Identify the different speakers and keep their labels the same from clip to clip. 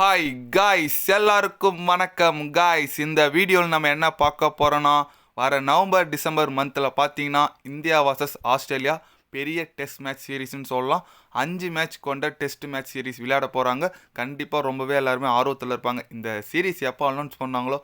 Speaker 1: Hi guys, எல்லாருக்கும் வணக்கம் guys. இந்த வீடியோவில் நம்ம என்ன பார்க்க போகிறோன்னா, வர நவம்பர் டிசம்பர் மந்தில் பார்த்தீங்கன்னா இந்தியா vs ஆஸ்திரேலியா பெரிய டெஸ்ட் மேட்ச் சீரீஸ்னு சொல்லலாம். 5 மேட்ச் கொண்ட டெஸ்ட் மேட்ச் சீரீஸ் விளையாட போகிறாங்க. கண்டிப்பாக ரொம்பவே எல்லாருமே ஆர்வத்தில் இருப்பாங்க. இந்த சீரீஸ் எப்போ அனௌன்ஸ் பண்ணாங்களோ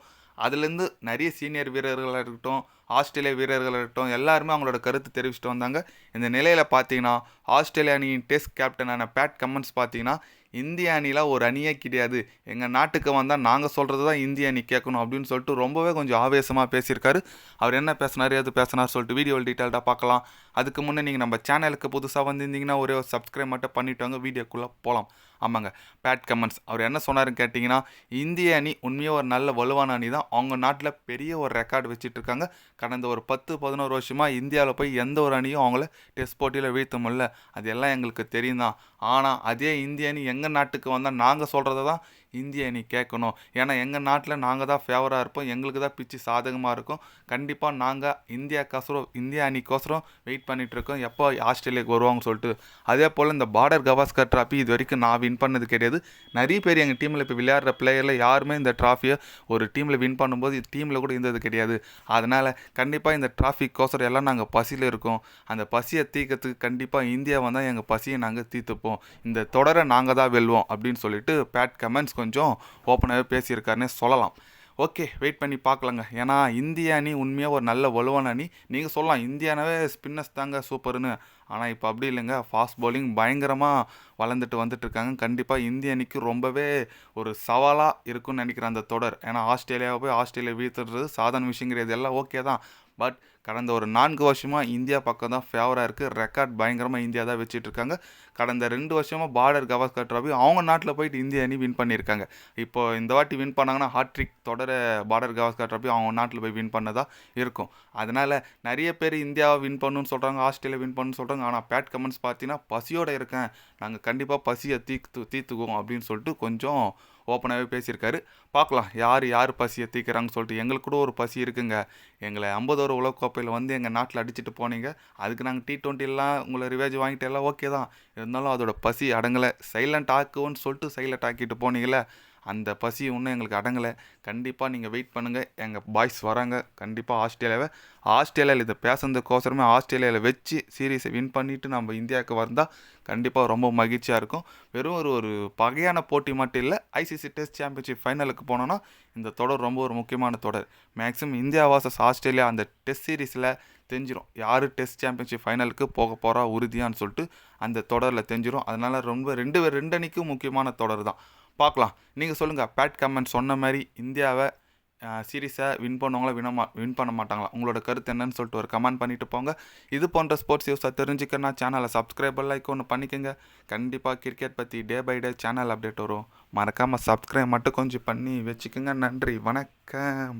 Speaker 1: அதுலேருந்து நிறைய சீனியர் வீரர்களாக இருக்கட்டும், ஆஸ்திரேலியா வீரர்களாக இருக்கட்டும், எல்லாருமே அவங்களோட கருத்து தெரிவிச்சுட்டு வந்தாங்க. இந்த நிலையில் பார்த்தீங்கன்னா ஆஸ்திரேலியா அணியின் டெஸ்ட் கேப்டனான பேட் கம்மன்ஸ் பார்த்தீங்கன்னா, இந்திய அணியில் ஒரு அணியே கிடையாது, எங்கள் நாட்டுக்கு வந்தால் நாங்கள் சொல்கிறது தான் இந்திய அணி கேட்கணும் அப்படின்னு சொல்லிட்டு ரொம்பவே கொஞ்சம் ஆவேசமாக பேசியிருக்காரு. அவர் என்ன பேசினார், எது பேசினார் சொல்லிட்டு வீடியோவில் டீட்டெயில்டாக பார்க்கலாம். அதுக்கு முன்னே நீங்கள் நம்ம சேனலுக்கு புதுசாக வந்திருந்தீங்கன்னா ஒரே ஒரு சப்ஸ்கிரைப் மட்டும் பண்ணிவிட்டு வாங்க, வீடியோக்குள்ளே போகலாம். ஆமாங்க, பேட் கம்மன்ஸ் அவர் என்ன சொன்னாருன்னு கேட்டிங்கன்னா, இந்திய அணி உண்மையாக ஒரு நல்ல வலுவான அணி தான். அவங்க நாட்டில் பெரிய ஒரு ரெக்கார்டு வச்சுட்டு இருக்காங்க. கடந்த ஒரு 10-11 வருஷமாக இந்தியாவில் போய் எந்த ஒரு அணியும் அவங்கள டெஸ்ட் போட்டியில் வீழ்த்த முடியல. அது எல்லாம் எங்களுக்கு தெரியும் தான். ஆனால் அதே இந்திய அணி எங்கள் நாட்டுக்கு வந்தால் நாங்கள் சொல்கிறத தான் இந்திய அணி கேட்கணும். ஏன்னா எங்கள் நாட்டில் நாங்கள் தான் ஃபேவராக இருப்போம், எங்களுக்கு தான் பிச்சு சாதகமாக இருக்கும். கண்டிப்பாக நாங்கள் இந்திய அணிக்கோசரம் வெயிட் பண்ணிகிட்ருக்கோம் எப்போ ஆஸ்திரேலியாவுக்கு வருவாங்கன்னு சொல்லிட்டு. அதே போல் இந்த பார்டர் கவாஸ்கர் ட்ராஃபி இது வரைக்கும் நான் வின் பண்ணது கிடையாது. நிறைய பேர் எங்கள் டீமில் இப்போ விளையாடுற பிளேயரில் யாருமே இந்த ட்ராஃபியை ஒரு டீமில் வின் பண்ணும்போது டீமில் கூட இருந்தது கிடையாது. அதனால் கண்டிப்பாக இந்த ட்ராஃபிக்கோசரம் எல்லாம் நாங்கள் பசியில் இருக்கோம். அந்த பசியை தீர்க்கறதுக்கு கண்டிப்பாக இந்தியா வந்தால் எங்கள் பசியை நாங்கள் தீர்த்துப்போம். இந்த தொடரை நாங்கள் தான் வெல்வோம் அப்படின்னு சொல்லிட்டு பேட் கமெண்ட்ஸ் கொஞ்சம் ஓப்பனாகவே பேசியிருக்காருன்னே சொல்லலாம். ஓகே, வெயிட் பண்ணி பார்க்கலாங்க. ஏன்னா இந்திய அணி உண்மையாக ஒரு நல்ல வலுவான அணி. நீங்கள் சொல்லலாம் இந்தியானாவே ஸ்பின்னர்ஸ் தாங்க சூப்பர்னு. ஆனால் இப்போ அப்படி இல்லைங்க, ஃபாஸ்ட் பவுலிங் பயங்கரமாக வளர்ந்துட்டு வந்துட்டுருக்காங்க. கண்டிப்பாக இந்திய அணிக்கு ரொம்பவே ஒரு சவாலாக இருக்குன்னு நினைக்கிறேன் அந்த தொடர். ஏன்னா ஆஸ்திரேலியாவை போய் ஆஸ்திரேலியா வீழ்த்துறது சாதாரண விஷயம் கிடையாது. எல்லாம் ஓகே தான். பட் கடந்த ஒரு 4 வருஷமாக இந்தியா பக்கம் தான் ஃபேவராக இருக்குது. ரெக்கார்ட் பயங்கரமாக இந்தியா தான் வச்சிட்ருக்காங்க. கடந்த 2 வருஷமாக பார்டர் கவாஸ்கர் ட்ராஃபி அவங்க நாட்டில் போயிட்டு இந்திய அணி வின் பண்ணியிருக்காங்க. இப்போ இந்த வாட்டி வின் பண்ணாங்கன்னா ஹாட்ரிக் தொடர பார்டர் கவாஸ்கர் ட்ராஃபி அவங்க நாட்டில் போய் வின் பண்ணதாக இருக்கும். அதனால் நிறைய பேர் இந்தியாவை வின் பண்ணணும்னு சொல்கிறாங்க, ஆஸ்திரேலியா வின் பண்ணணும்னு சொல்கிறாங்க. ஆனால் பேட் கமெண்ட்ஸ் பார்த்தீங்கன்னா பசியோடு இருக்கேன், நாங்கள் கண்டிப்பாக பசியை தீர்த்துக்குவோம் அப்படின்னு சொல்லிட்டு கொஞ்சம் ஓப்பனாகவே பேசியிருக்காரு. பார்க்கலாம் யார் பசியை தீர்க்குறாங்கன்னு சொல்லிட்டு. எங்களுக்கு கூட ஒரு பசி இருக்குங்க. எங்களை 50 ஓவர் உலகக்கோப்பையில் வந்து எங்கள் நாட்டில் அடிச்சுட்டு போனீங்க. அதுக்கு நாங்கள் T20 உங்களை ரிவேஜ் வாங்கிட்டு எல்லாம் ஓகே தான். இருந்தாலும் அதோட பசி அடங்கலை. சைலண்ட் ஆக்குவோன்னு சொல்லிட்டு சைலண்ட் ஆக்கிட்டு போனீங்களே, அந்த பசி இன்னும் எங்களுக்கு அடங்கலை. கண்டிப்பாக நீங்கள் வெயிட் பண்ணுங்கள், எங்கள் பாய்ஸ் வராங்க. கண்டிப்பாக ஆஸ்திரேலியாவில் இதை பேசுறதுக்கோசரமே ஆஸ்திரேலியாவில் வச்சு சீரீஸை வின் பண்ணிவிட்டு நம்ம இந்தியாவுக்கு வந்தால் கண்டிப்பாக ரொம்ப மகிழ்ச்சியாக இருக்கும். வெறும் ஒரு பகையான போட்டி மட்டும் இல்லை, ஐசிசி டெஸ்ட் சாம்பியன்ஷிப் ஃபைனலுக்கு போனோன்னா இந்த தொடர் ரொம்ப ஒரு முக்கியமான தொடர். மேக்ஸிமம் இந்தியா vs ஆஸ்திரேலியா அந்த டெஸ்ட் சீரீஸில் தெரிஞ்சிடும் யார் டெஸ்ட் சாம்பியன்ஷிப் ஃபைனலுக்கு போக போகிறா உறுதியான்னு சொல்லிட்டு அந்த தொடரில் தெரிஞ்சிடும். அதனால் ரொம்ப ரெண்டு அணிக்கும் முக்கியமான தொடர் தான். பார்க்கலாம். நீங்கள் சொல்லுங்கள், பேட் கமெண்ட் சொன்ன மாதிரி இந்தியாவை சீரீஸை வின் பண்ணுவாங்களா வின் பண்ண மாட்டாங்களா? உங்களோட கருத்து என்னன்னு சொல்லிட்டு ஒரு கமெண்ட் பண்ணிவிட்டு போங்க. இது போன்ற ஸ்போர்ட்ஸ் நியூஸை தெரிஞ்சுக்கன்னா சேனலை சப்ஸ்கிரைப் லைக் ஒன்று பண்ணிக்கோங்க. கண்டிப்பாக கிரிக்கெட் பற்றி day by day channel update வரும். மறக்காமல் சப்ஸ்கிரைப் மட்டும் கொஞ்சம் பண்ணி வச்சுக்கோங்க. நன்றி, வணக்கம்.